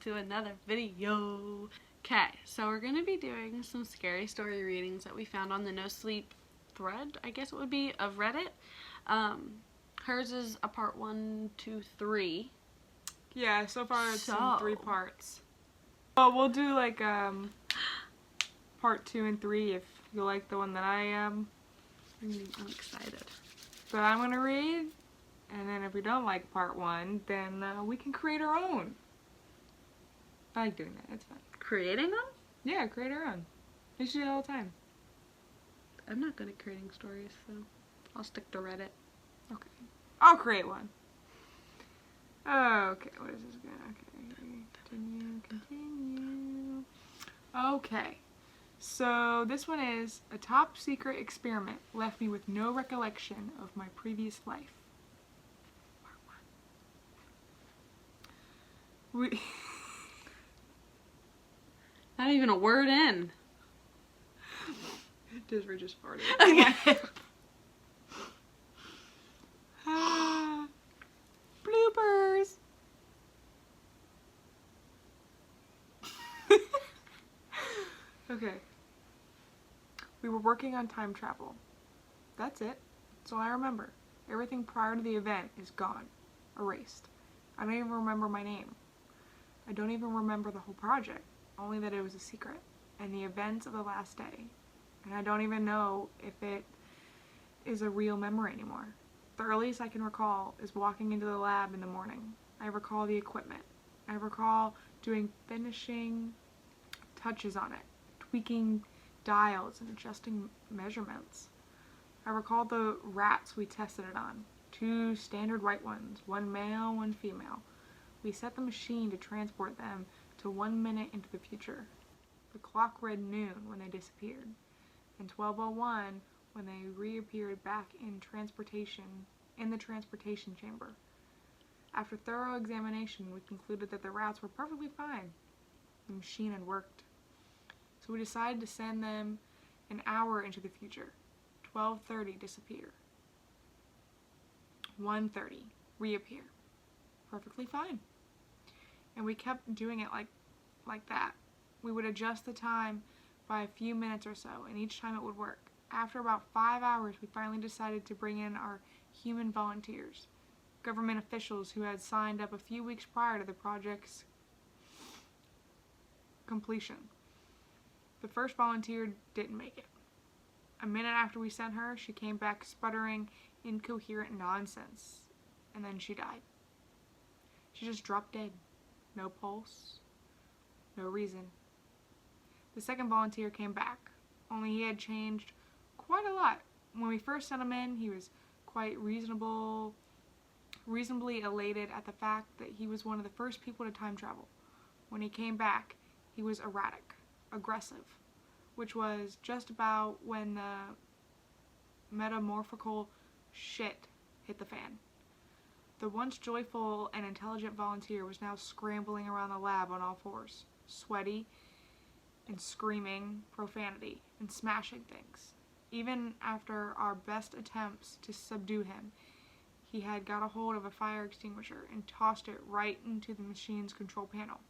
to another video. Okay, so we're going to be doing some scary story readings that we found on the No Sleep thread, I guess it would be, of Reddit. Hers is a part 1, 2, 3. Yeah, so far it's in 3 parts. Well, we'll do like part 2 and 3 if you like the one that I'm excited. But I'm gonna read, and then if we don't like part 1, then we can create our own. I like doing that. It's fun. Creating them? Yeah, create our own. We should do it all the time. I'm not good at creating stories, so I'll stick to Reddit. Okay. I'll create one. Okay, what is this again? Okay, continue. Okay, so this one is a top secret experiment left me with no recollection of my previous life. Part 1. Not even a word in. We're just farting. Okay. Bloopers. Okay. We were working on time travel. That's it. That's all I remember. Everything prior to the event is gone. Erased. I don't even remember my name. I don't even remember the whole project. Only that it was a secret. And the events of the last day. And I don't even know if it is a real memory anymore. The earliest I can recall is walking into the lab in the morning. I recall the equipment. I recall doing finishing touches on it, tweaking dials and adjusting measurements. I recall the rats we tested it on. 2 standard white ones, 1 male, 1 female. We set the machine to transport them to 1 minute into the future. The clock read noon when they disappeared, and 12:01 when they reappeared back in the transportation chamber. After thorough examination, we concluded that the rats were perfectly fine. The machine had worked. So we decided to send them an hour into the future. 12:30, disappear. 1:30, reappear. Perfectly fine. And we kept doing it like that. We would adjust the time by a few minutes or so, and each time it would work. After about 5 hours, we finally decided to bring in our human volunteers, government officials who had signed up a few weeks prior to the project's completion. The first volunteer didn't make it. A minute after we sent her, she came back sputtering incoherent nonsense, and then she died. She just dropped dead. No pulse, no reason. The second volunteer came back, only he had changed quite a lot. When we first sent him in, he was quite reasonably elated at the fact that he was one of the first people to time travel. When he came back, he was erratic, aggressive, which was just about when the metamorphical shit hit the fan. The once joyful and intelligent volunteer was now scrambling around the lab on all fours, sweaty and screaming profanity and smashing things. Even after our best attempts to subdue him, he had got a hold of a fire extinguisher and tossed it right into the machine's control panel.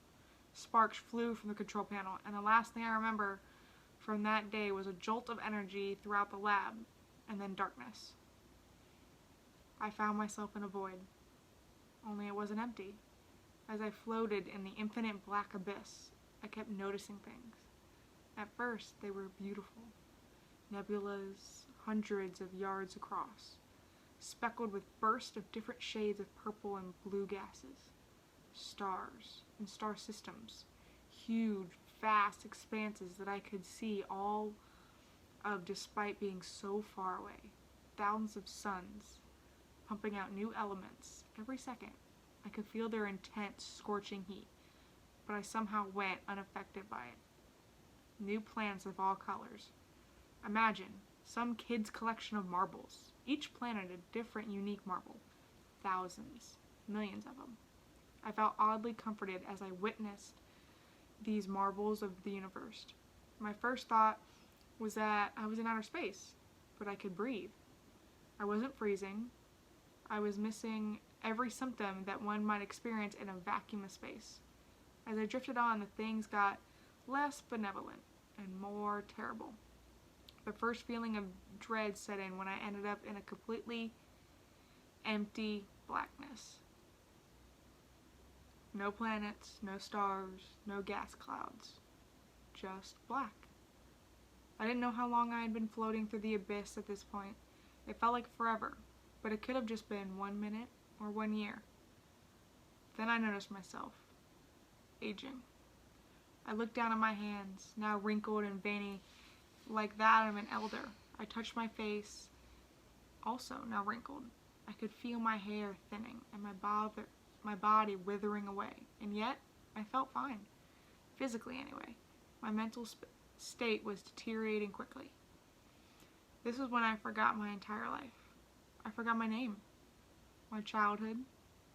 Sparks flew from the control panel, and the last thing I remember from that day was a jolt of energy throughout the lab, and then darkness. I found myself in a void, only it wasn't empty. As I floated in the infinite black abyss, I kept noticing things. At first, they were beautiful. Nebulas hundreds of yards across, speckled with bursts of different shades of purple and blue gases. Stars and star systems, huge, vast expanses that I could see all of despite being so far away. Thousands of suns, pumping out new elements every second. I could feel their intense, scorching heat, but I somehow went unaffected by it. New planets of all colors. Imagine some kid's collection of marbles, each planet a different, unique marble. Thousands, millions of them. I felt oddly comforted as I witnessed these marvels of the universe. My first thought was that I was in outer space, but I could breathe. I wasn't freezing. I was missing every symptom that one might experience in a vacuum of space. As I drifted on, the things got less benevolent and more terrible. The first feeling of dread set in when I ended up in a completely empty blackness. No planets, no stars, no gas clouds. Just black. I didn't know how long I had been floating through the abyss at this point. It felt like forever, but it could have just been 1 minute or 1 year. Then I noticed myself aging. I looked down at my hands, now wrinkled and veiny, like that of an elder. I touched my face, also now wrinkled. I could feel my hair thinning and my body withering away, and yet I felt fine, physically anyway. My mental state was deteriorating quickly. This was when I forgot my entire life. I forgot my name, my childhood,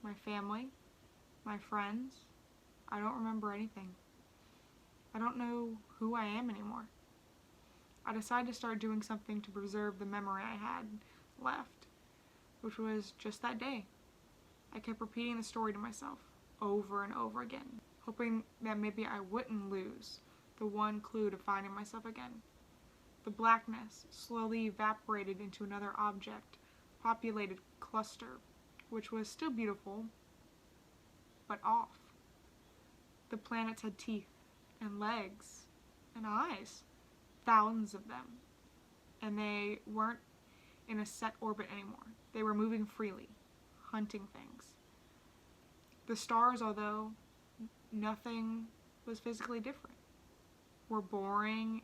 my family, my friends. I don't remember anything. I don't know who I am anymore. I decided to start doing something to preserve the memory I had left, which was just that day. I kept repeating the story to myself over and over again, hoping that maybe I wouldn't lose the one clue to finding myself again. The blackness slowly evaporated into another object-populated cluster, which was still beautiful, but off. The planets had teeth and legs and eyes, thousands of them, and they weren't in a set orbit anymore. They were moving freely, hunting things. The stars, although nothing was physically different, were boring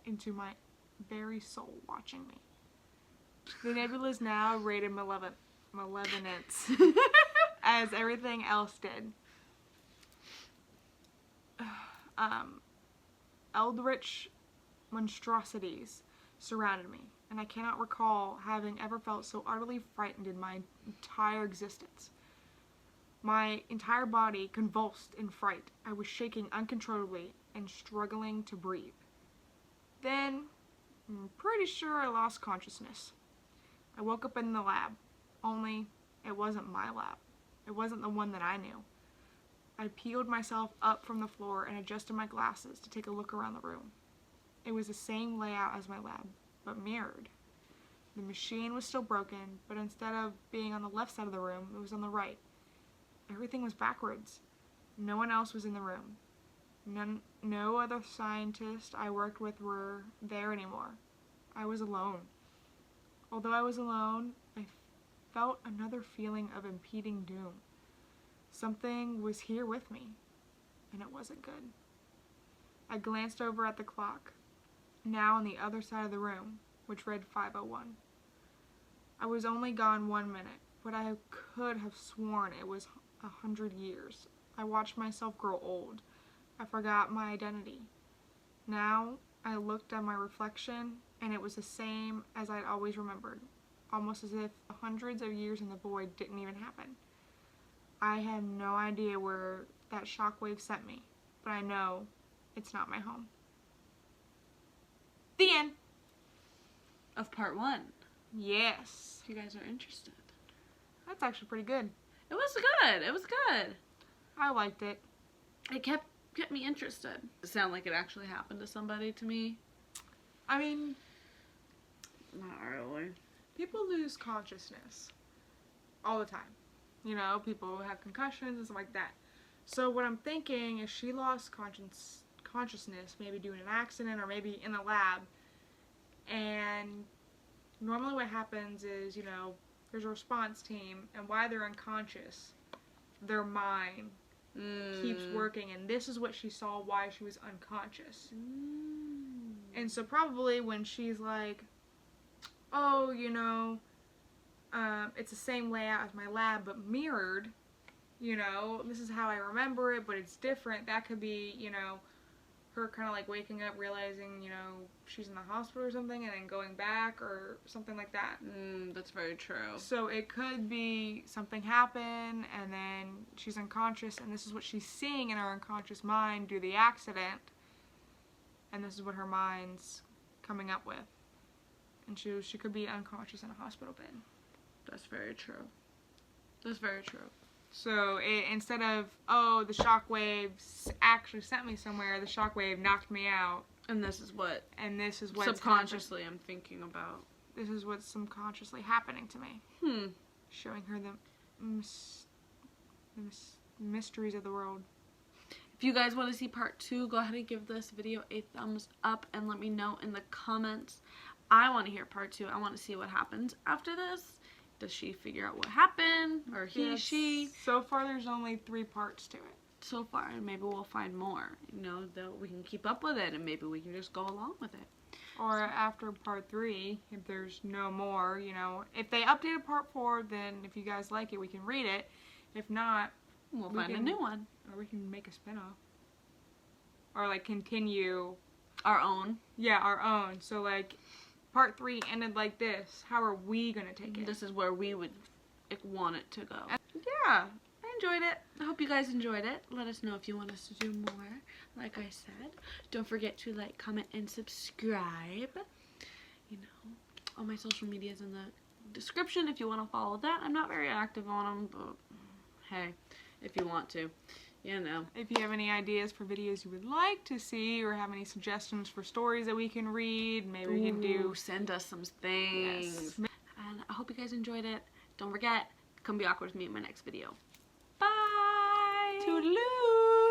into my very soul, watching me. The nebulas now rated malevolence as everything else did. Eldritch monstrosities surrounded me, and I cannot recall having ever felt so utterly frightened in my entire existence. My entire body convulsed in fright. I was shaking uncontrollably and struggling to breathe. Then, I'm pretty sure I lost consciousness. I woke up in the lab, only it wasn't my lab. It wasn't the one that I knew. I peeled myself up from the floor and adjusted my glasses to take a look around the room. It was the same layout as my lab, but mirrored. The machine was still broken, but instead of being on the left side of the room, it was on the right. Everything was backwards. No one else was in the room. No other scientists I worked with were there anymore. I was alone. Although I was alone, I felt another feeling of impending doom. Something was here with me, and it wasn't good. I glanced over at the clock, now on the other side of the room, which read 5:01. I was only gone 1 minute, but I could have sworn it was 100 years. I watched myself grow old. I forgot my identity. Now I looked at my reflection, and it was the same as I'd always remembered, almost as if the hundreds of years in the void didn't even happen. I had no idea where that shockwave sent me, but I know it's not my home. The end. Of part 1. Yes. If you guys are interested. That's actually pretty good. It was good. It was good. I liked it. It kept me interested. It sounded like it actually happened to somebody to me. I mean, Not really. people lose consciousness all the time. You know, people have concussions and stuff like that. So what I'm thinking is she lost consciousness, maybe due to an accident or maybe in the lab. And normally what happens is, you know, there's a response team, and while they're unconscious, their mind keeps working, and this is what she saw why she was unconscious. And so probably when she's like, oh, you know, it's the same layout as my lab, but mirrored, you know, this is how I remember it, but it's different. That could be, you know, her kind of like waking up, realizing, you know, she's in the hospital or something, and then going back or something like that. That's very true. So it could be something happened, and then she's unconscious, and this is what she's seeing in her unconscious mind due to the accident, and this is what her mind's coming up with. And she could be unconscious in a hospital bed. That's very true. That's very true. So instead of, oh, the shockwaves actually sent me somewhere, the shockwave knocked me out. And this is what Subconsciously I'm thinking about. This is what's subconsciously happening to me. Showing her the mysteries of the world. If you guys want to see part 2, go ahead and give this video a thumbs up and let me know in the comments. I want to hear part 2. I want to see what happens after this. Does she figure out what happened? Or she? So far, there's only 3 parts to it. So far, and maybe we'll find more. You know, that we can keep up with it, and maybe we can just go along with it. Or after part 3, if there's no more, you know, if they updated part 4, then if you guys like it, we can read it. If not, we'll find a new one. Or we can make a spin-off. Or, like, continue. Our own. Yeah, our own. So, like, part 3 ended like this. How are we going to take it? This is where we would want it to go. Yeah, I enjoyed it. I hope you guys enjoyed it. Let us know if you want us to do more. Like I said, don't forget to like, comment, and subscribe. You know, all my social media is in the description if you want to follow that. I'm not very active on them, but hey, if you want to, you know. If you have any ideas for videos you would like to see, or have any suggestions for stories that we can read, maybe we can do. Send us some things. Yes. And I hope you guys enjoyed it. Don't forget, come be awkward with me in my next video. Bye! Toodaloo!